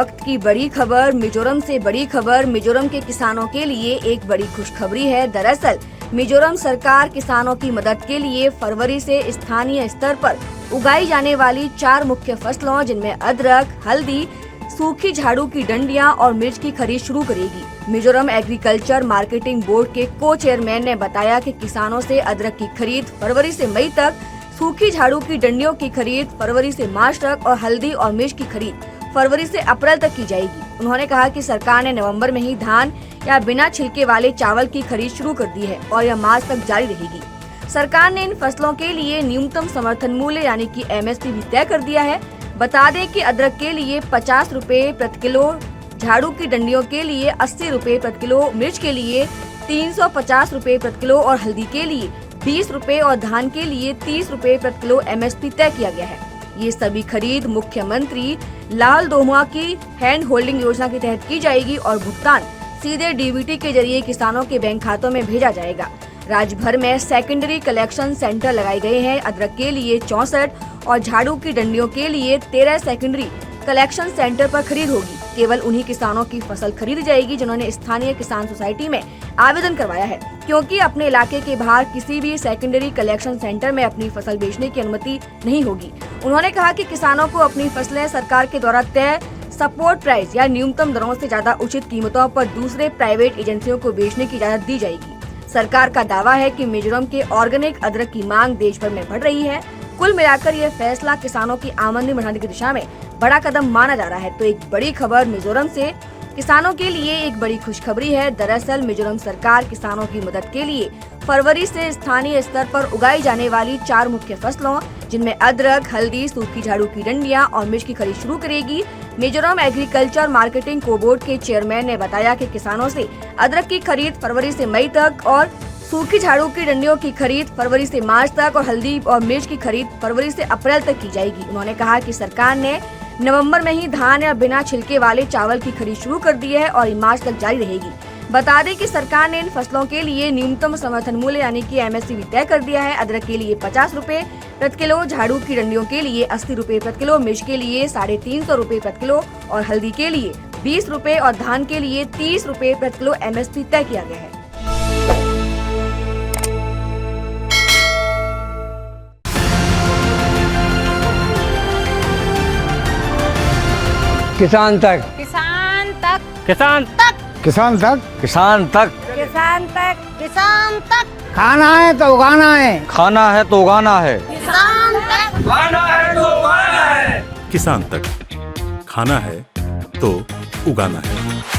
वक्त की बड़ी खबर मिजोरम से बड़ी खबर मिजोरम के किसानों के लिए एक बड़ी खुशखबरी है। दरअसल मिजोरम सरकार किसानों की मदद के लिए फरवरी से स्थानीय स्तर पर उगाई जाने वाली 4 मुख्य फसलों जिनमें अदरक, हल्दी, सूखी झाड़ू की डंडियां और मिर्च की खरीद शुरू करेगी। मिजोरम एग्रीकल्चर मार्केटिंग बोर्ड के को चेयरमैन ने बताया कि किसानों से अदरक की खरीद फरवरी से मई तक, सूखी झाड़ू की डंडियों की खरीद फरवरी से मार्च तक और हल्दी और मिर्च की खरीद फरवरी से अप्रैल तक की जाएगी। उन्होंने कहा कि सरकार ने नवंबर में ही धान या बिना छिलके वाले चावल की खरीद शुरू कर दी है और यह मार्च तक जारी रहेगी। सरकार ने इन फसलों के लिए न्यूनतम समर्थन मूल्य यानी कि MSP भी तय कर दिया है। बता दें कि अदरक के लिए 50 रुपए प्रति किलो, झाड़ू की डंडियों के लिए 80 रुपए प्रति किलो, मिर्च के लिए 350 रुपए प्रति किलो और हल्दी के लिए 20 रुपए और धान के लिए 30 रुपए प्रति किलो MSP तय किया गया है। ये सभी खरीद मुख्यमंत्री लाल दोमुआ की हैंड होल्डिंग योजना के तहत की जाएगी और भुगतान सीधे DBT के जरिए किसानों के बैंक खातों में भेजा जाएगा। राज्य भर में सेकेंडरी कलेक्शन सेंटर लगाए गए हैं। अदरक के लिए 64 और झाड़ू की डंडियों के लिए 13 सेकेंडरी कलेक्शन सेंटर पर खरीद होगी। केवल उन्हीं किसानों की फसल खरीदी जाएगी जिन्होंने स्थानीय किसान सोसाइटी में आवेदन करवाया है, क्योंकि अपने इलाके के बाहर किसी भी सेकेंडरी कलेक्शन सेंटर में अपनी फसल बेचने की अनुमति नहीं होगी। उन्होंने कहा कि किसानों को अपनी फसलें सरकार के द्वारा तय सपोर्ट प्राइस या न्यूनतम दरों से ज्यादा उचित कीमतों पर दूसरे प्राइवेट एजेंसियों को बेचने की इजाजत दी जाएगी। सरकार का दावा है कि मिजोरम के ऑर्गेनिक अदरक की मांग देश भर में बढ़ रही है। कुल मिलाकर यह फैसला किसानों की आमदनी बढ़ाने की दिशा में बड़ा कदम माना जा रहा है। तो एक बड़ी खबर मिजोरम से किसानों के लिए एक बड़ी खुशखबरी है। दरअसल मिजोरम सरकार किसानों की मदद के लिए फरवरी से स्थानीय स्तर पर उगाई जाने वाली 4 मुख्य फसलों जिनमें अदरक, हल्दी, सूखी झाड़ू की डंडियां और मिर्च की खरीद शुरू करेगी। मिजोरम एग्रीकल्चर मार्केटिंग बोर्ड के चेयरमैन ने बताया कि किसानों से अदरक की खरीद फरवरी से मई तक और सूखी झाड़ू की डंडियों की खरीद फरवरी से मार्च तक और हल्दी और मिर्च की खरीद फरवरी से अप्रैल तक की जाएगी। उन्होंने कहा कि सरकार ने नवंबर में ही धान या बिना छिलके वाले चावल की खरीद शुरू कर दी है और मार्च तक जारी रहेगी। बता दें कि सरकार ने इन फसलों के लिए न्यूनतम समर्थन मूल्य यानी कि MSP भी तय कर दिया है। अदरक के लिए 50 रुपए प्रति किलो, झाड़ू की डंडियों के लिए 80 रुपए प्रति किलो, मिर्च के लिए 350 रुपए प्रति किलो और हल्दी के लिए 20 रुपए और धान के लिए 30 रुपए प्रति किलो MSP तय किया गया है। किसान तक, किसान तक, किसान तक, किसान तक, किसान तक, किसान तक, किसान तक, खाना है तो उगाना है, खाना है तो उगाना है, किसान तक, खाना है तो उगाना है। किसान तक, खाना है तो उगाना है।